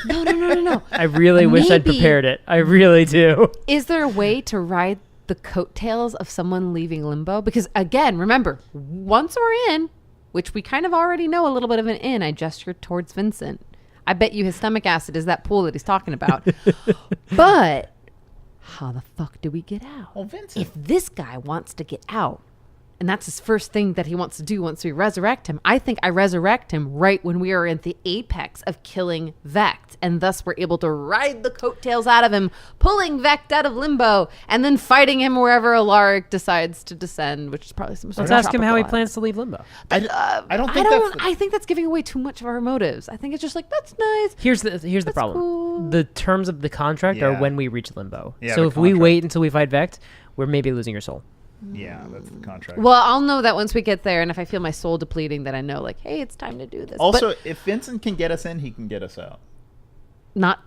D: No.
E: I really wish I'd
D: Maybe-
E: prepared it. I really do.
D: Is there a way to ride the coattails of someone leaving Limbo? Because again, remember, once we're in, which we kind of already know a little bit of an in, I gestured towards Vincent. I bet you his stomach acid is that pool that he's talking about. But how the fuck do we get out?
C: Well, Vincent.
D: If this guy wants to get out, and that's his first thing that he wants to do once we resurrect him, I think I resurrect him right when we are at the apex of killing Vect, and thus we're able to ride the coattails out of him, pulling Vect out of Limbo, and then fighting him wherever Alaric decides to descend, which is probably some sort
E: Let's
D: of
E: ask him how he
D: tropical
E: plans to leave Limbo.
C: I don't
D: I
C: think
D: don't.
C: that's.
D: I think that's giving away too much of our motives. I think it's just like that's nice.
E: Here's the
D: That's
E: problem.
D: cool.
E: The terms of the contract are
C: Yeah.
E: when we reach Limbo.
C: Yeah,
E: So
C: the
E: if we
C: contract.
E: wait until we fight Vect, we're maybe losing your soul.
C: Yeah, that's the contract.
D: Well, I'll know that once we get there, and if I feel my soul depleting, then I know, like, hey, it's time to do this.
C: also,
D: But
C: if Vincent can get us in, he can get us out.
D: not.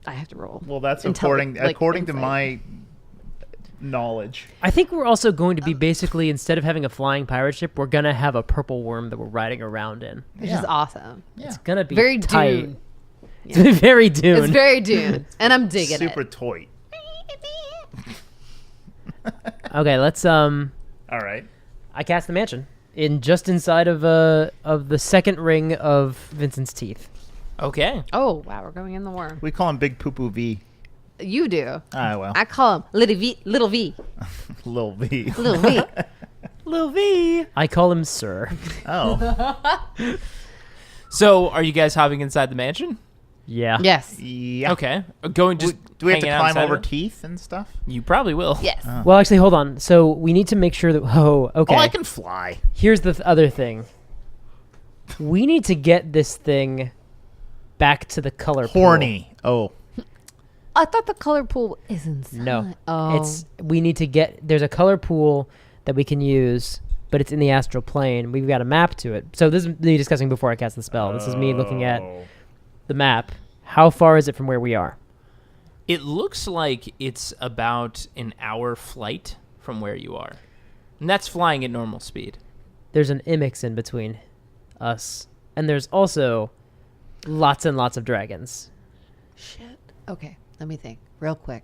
D: I have to roll.
C: Well, that's
D: Until,
C: according
D: like,
C: to
D: insight.
C: my knowledge.
E: I think we're also going to be basically, instead of having a flying pirate ship, we're going to have a purple worm that we're riding around in.
D: Which
C: Yeah.
D: is awesome.
C: Yeah.
E: It's going to be
D: Very
E: tight.
D: Dune.
E: It's very Dune.
D: It's very Dune, and I'm digging
C: Super
D: it.
C: toy.
E: Okay, let's
C: All right.
E: I cast the mansion just inside of the second ring of Vincent's teeth.
B: Okay.
D: Oh wow, we're going in the worm.
C: We call him Big Poo Poo V.
D: You do.
C: Ah, well.
D: I call him Little V. Little V.
C: Lil V.
D: Little V.
E: Lil V. I call him Sir.
C: Oh.
B: So, are you guys hopping inside the mansion?
E: Yeah.
D: Yes.
C: Yeah.
B: Okay. Going just.
C: Do we have to
B: hanging out
C: climb
B: inside
C: over
B: of it?
C: teeth and stuff?
B: You probably will.
D: Yes.
E: Well, actually, hold on. So we need to make sure that. Oh, okay.
C: Oh, I can fly.
E: Here's the other thing. We need to get this thing back to the color pool.
C: Horny. Oh.
D: I thought the color pool is inside.
E: No.
D: Oh.
E: We need to get. There's a color pool that we can use, but it's in the astral plane. We've got a map to it. So this is me discussing before I cast the spell. This is me looking at the map. How far is it from where we are?
B: It looks like it's about an hour flight from where you are. And that's flying at normal speed.
E: There's an immix in between us, and there's also lots and lots of dragons.
D: Shit. Okay. Let me think real quick.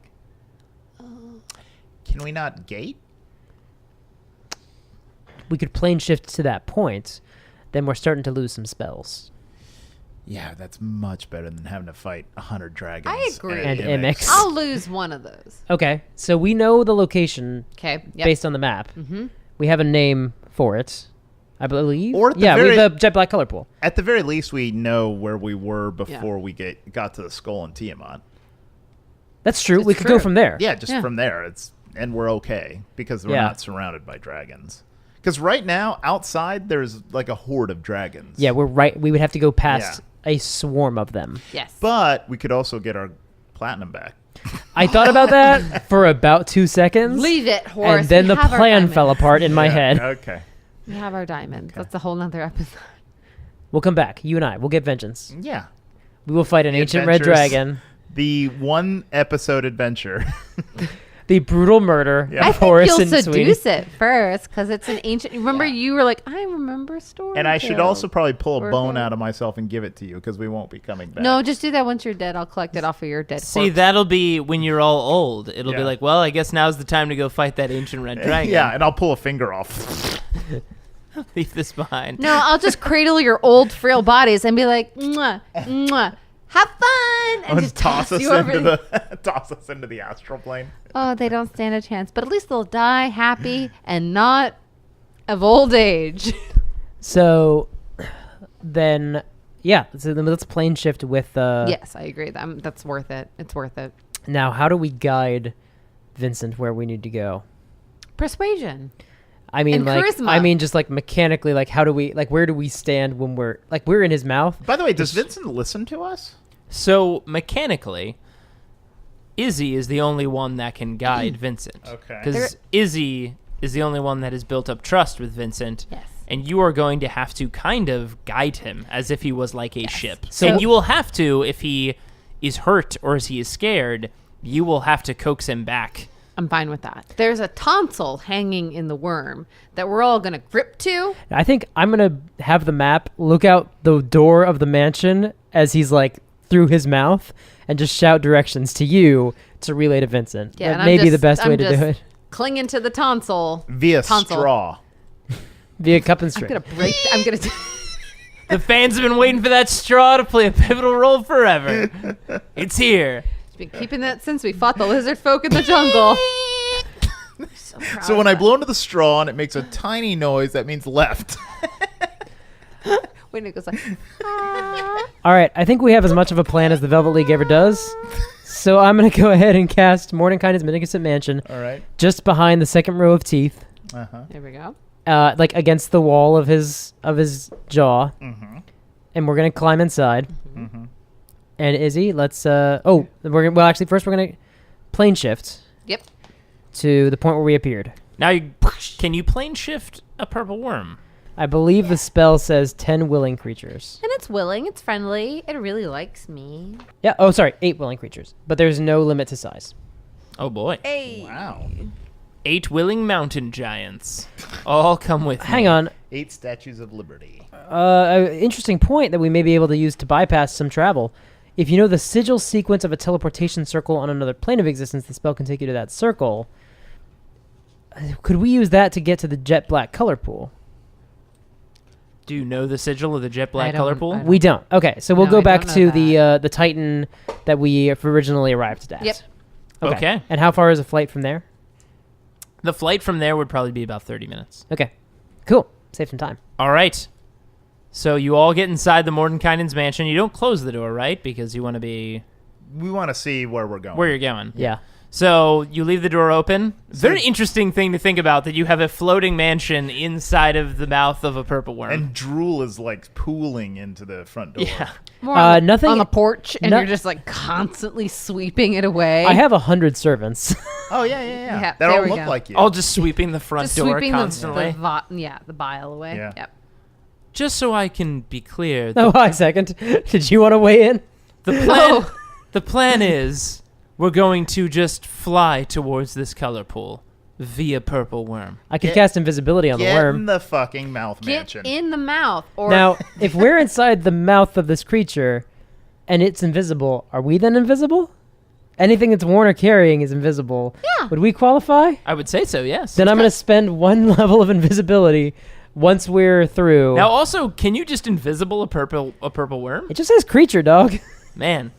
C: Can we not gate?
E: We could plane shift to that point, then we're starting to lose some spells.
C: Yeah, that's much better than having to fight 100 dragons.
D: I agree.
E: And
C: an
E: Immix.
D: I'll lose one of those.
E: Okay, so we know the location
D: Okay. Yep.
E: based on the map. Mm-hmm. We have a name for it, I believe.
C: Or at the
E: yeah, we
C: very-
E: have a jet black color pool.
C: At the very least, we know where we were before we got to the skull and Tiamat.
E: That's true.
D: It's
E: we could
D: true.
E: go from there.
C: Yeah, just
D: Yeah.
C: from there. It's and we're okay because we're
E: Yeah.
C: not surrounded by dragons. Because right now, outside, there's like a horde of dragons.
E: Yeah, we're right. We would have to go past a swarm of them.
D: Yes.
C: But we could also get our platinum back.
E: I thought about that for about 2 seconds.
D: Leave it, Horace.
E: And then
D: We
E: the
D: have our
E: plan
D: diamond.
E: fell apart in my head.
C: Okay.
D: We have our diamonds. That's a whole nother episode.
E: We'll come back. You and I. We'll get vengeance.
C: Yeah.
E: We will fight an
C: The
E: ancient red
C: adventures-
E: dragon.
C: The one episode adventure.
E: The brutal murder
C: Yeah.
E: of
D: I think
E: Horace
D: you'll
E: and Sweeney.
D: seduce it first because it's an ancient. Remember, you were like, I remember stories.
C: And I should also probably pull a
D: Or
C: bone
D: both.
C: out of myself and give it to you because we won't be coming back.
D: No, just do that once you're dead. I'll collect it off of your dead
B: See,
D: corpse.
B: that'll be when you're all old. It'll be
C: Yeah.
B: like, well, I guess now's the time to go fight that ancient red dragon.
C: Yeah, and I'll pull a finger off.
B: Leave this behind.
D: No, I'll just cradle your old, frail bodies and be like, mwah, mwah, have fun, and
C: And
D: just toss
C: us
D: you over.
C: into the toss us into the astral plane.
D: Oh, they don't stand a chance. But at least they'll die happy and not of old age.
E: So then, yeah. So then let's plane shift with.
D: Yes, I agree. That's worth it. It's worth it.
E: Now, how do we guide Vincent where we need to go?
D: Persuasion.
E: I mean,
D: And
E: like,
D: charisma.
E: I mean, just like mechanically, like, how do we, like, where do we stand when we're in his mouth?
C: By the way, does Vincent listen to us?
B: So, mechanically, Izzy is the only one that can guide Vincent.
C: Okay.
B: Because Izzy is the only one that has built up trust with Vincent.
D: Yes.
B: And you are going to have to kind of guide him as if he was like a ship.
E: So-
B: And you will have to, if he is hurt or if he is scared, you will have to coax him back.
D: I'm fine with that. There's a tonsil hanging in the worm that we're all going to grip to.
E: I think I'm gonna have the map look out the door of the mansion as he's like through his mouth and just shout directions to you to relay to Vincent.
D: Yeah,
E: That
D: and
E: may
D: I'm
E: be the
D: just-
E: best way
D: I'm
E: to do
D: just
E: it.
D: Clinging to the tonsil.
C: Via
D: Tonsil.
C: straw.
E: Via cup and
D: I'm
E: string.
D: going to break. I'm going to.
B: The fans have been waiting for that straw to play a pivotal role forever. It's here.
D: Been keeping that since we fought the lizard folk in the jungle. So, proud
C: So when
D: of
C: I
D: that.
C: blow into the straw and it makes a tiny noise, that means left.
D: when it goes like, "Ah."
E: All right, I think we have as much of a plan as the Velvet League ever does. So I'm gonna go ahead and cast Mordenkainen's Magnificent Mansion
C: All right.
E: just behind the second row of teeth,
C: Uh-huh.
D: There we go.
E: like against the wall of his jaw,
C: Mm-hmm.
E: and we're gonna climb inside.
C: Mm-hmm.
E: And Izzy, let's actually first we're gonna plane shift
D: Yep.
E: to the point where we appeared.
B: Now, can you plane shift a purple worm?
E: I believe the spell says 10 willing creatures.
D: And it's willing. It's friendly. It really likes me.
E: Yeah. Oh, sorry, 8 willing creatures, but there's no limit to size.
B: Oh, boy.
D: Hey.
C: Wow.
B: 8 willing mountain giants. All come with
E: Hang
B: me.
E: on.
C: 8 statues of liberty.
E: Interesting point that we may be able to use to bypass some travel. If you know the sigil sequence of a teleportation circle on another plane of existence, the spell can take you to that circle. Could we use that to get to the jet black color pool?
B: Do you know the sigil of the jet
D: I
B: black
D: don't-
B: color
D: I
B: pool?
D: don't.
E: We don't. Okay, so we'll
D: No,
E: go
D: I
E: back
D: don't
E: to
D: know
E: the Titan that we originally arrived at.
D: Yep.
B: Okay.
E: And how far is a flight from there?
B: The flight from there would probably be about 30 minutes.
E: Okay. Cool. Save some time.
B: All right. So you all get inside the Mordenkainen's mansion. You don't close the door, right? Because you want to be
C: We want to see where we're going.
B: where you're going.
E: Yeah.
B: So you leave the door open. Very interesting thing to think about that you have a floating mansion inside of the mouth of a purple worm.
C: And drool is like pooling into the front door.
B: yeah.
D: More on the,
E: nothing-
D: on the porch, and
E: no-
D: you're just like constantly sweeping it away.
E: I have 100 servants.
C: Oh, yeah.
D: Yeah,
C: That
D: there
C: all
D: we
C: look
D: go.
C: like you.
B: All just sweeping the front
D: just
B: door
D: sweeping
B: constantly.
D: the bile away.
C: Yeah.
D: Yep.
B: Just so I can be clear,
E: Oh, hi, second. Did you want to weigh in?
B: the plan the plan is we're going to just fly towards this color pool via purple worm.
E: I could
C: Get-
E: cast invisibility on the
C: Get
E: worm.
C: in the fucking mouth
D: Get
C: mansion.
D: in the mouth, or
E: Now, if we're inside the mouth of this creature and it's invisible, are we then invisible? Anything that's worn or carrying is invisible.
D: Yeah.
E: Would we qualify?
B: I would say so, yes.
E: Then I'm going to spend 1 level of invisibility once we're through.
B: Now also, can you just invisible a purple worm?
E: It just says creature, dog.
B: Man,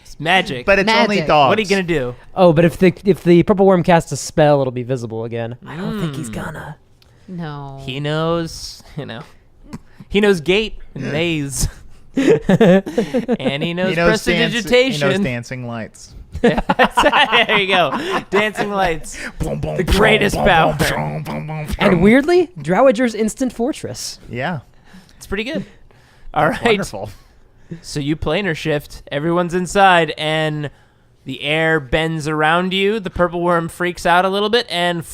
B: it's magic.
C: But it's only
D: Magic.
C: dogs.
B: what are you gonna do?
E: Oh, but if the purple worm casts a spell, it'll be visible again. I don't think he's gonna.
D: no.
B: He knows, he knows gate and maze, and he knows
C: He knows, he knows
B: prestidigitation.
C: dancing lights.
B: There you go. Dancing lights. The greatest power.
E: And weirdly, Drowager's instant fortress.
C: Yeah.
B: It's pretty good. All right.
C: Wonderful.
B: So you planar shift. Everyone's inside, and the air bends around you. The purple worm freaks out a little bit, and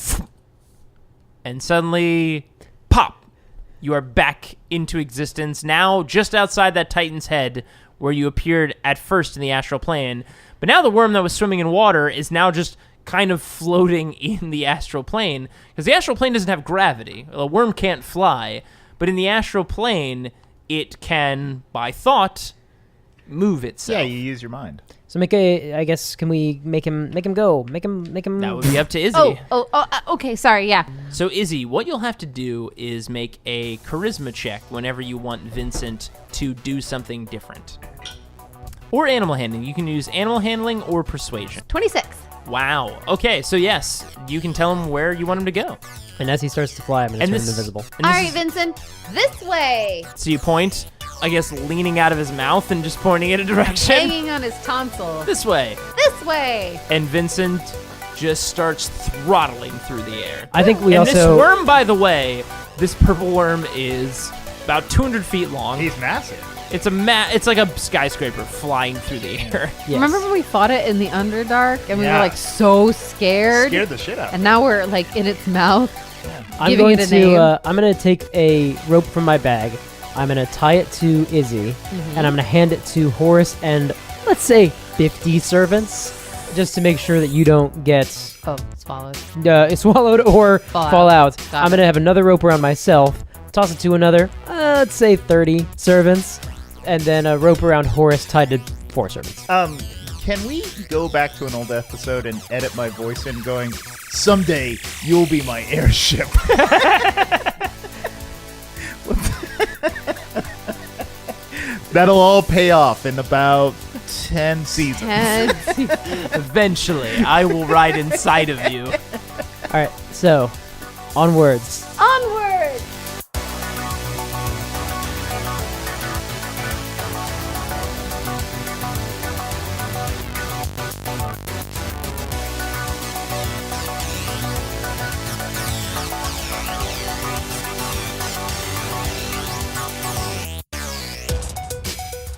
B: suddenly, pop! You are back into existence, now just outside that Titan's head, where you appeared at first in the astral plane. But now the worm that was swimming in water is now just kind of floating in the astral plane, because the astral plane doesn't have gravity. A worm can't fly, but in the astral plane, it can, by thought, move itself.
C: Yeah, you use your mind.
E: So I guess, can we make him go? Make him.
B: That would be up to Izzy.
D: Okay, sorry, yeah.
B: So, Izzy, what you'll have to do is make a charisma check whenever you want Vincent to do something different. Or animal handling. You can use animal handling or persuasion.
D: 26.
B: Wow. Okay, so yes, you can tell him where you want him to go.
E: And as he starts to fly, I'm going to turn him invisible.
B: And
D: All
B: this
D: right, Vincent, this way.
B: So you point, I guess, leaning out of his mouth and just pointing in a direction.
D: Hanging on his tonsil.
B: This way.
D: This way.
B: And Vincent just starts throttling through the air.
E: I think we
B: and
E: also...
B: this worm, by the way, this purple worm is about 200 feet long.
C: He's massive.
B: It's like a skyscraper flying through the air.
E: Yes.
D: Remember when we fought it in the Underdark and we
C: Yeah.
D: were like so scared?
C: Scared the shit out.
D: And now we're like in its mouth.
E: I'm
D: giving
E: going
D: it a name.
E: to I'm going to take a rope from my bag. I'm going to tie it to Izzy, and I'm going to hand it to Horace and, let's say, 50 servants, just to make sure that you don't get
D: Oh, swallowed.
E: swallowed or fall out.
D: Got
E: I'm
D: it.
E: going to have another rope around myself, toss it to another, let's say 30 servants, and then a rope around Horace tied to 4 servants.
C: Can we go back to an old episode and edit my voice in going, someday you'll be my airship? That'll all pay off in about 10 seasons.
B: Eventually, I will ride inside of you.
E: All right, so onwards.
D: Onward!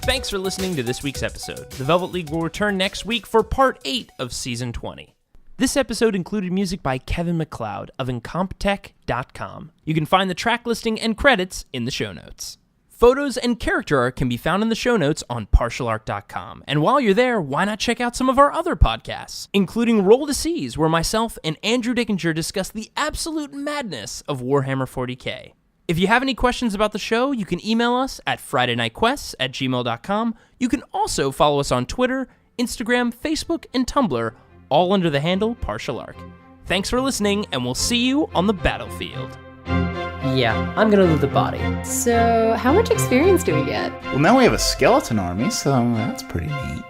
B: Thanks for listening to this week's episode. The Velvet League will return next week for part 8 of Season 20. This episode included music by Kevin MacLeod of Incompetech.com. You can find the track listing and credits in the show notes. Photos and character art can be found in the show notes on partialart.com. And while you're there, why not check out some of our other podcasts, including Roll to Seas, where myself and Andrew Dickinger discuss the absolute madness of Warhammer 40k. If you have any questions about the show, you can email us at FridayNightQuests@gmail.com. You can also follow us on Twitter, Instagram, Facebook, and Tumblr, all under the handle Partial Arc. Thanks for listening, and we'll see you on the battlefield.
E: Yeah, I'm going to loot the body.
F: So, how much experience do we get?
G: Well, now we have a skeleton army, so that's pretty neat.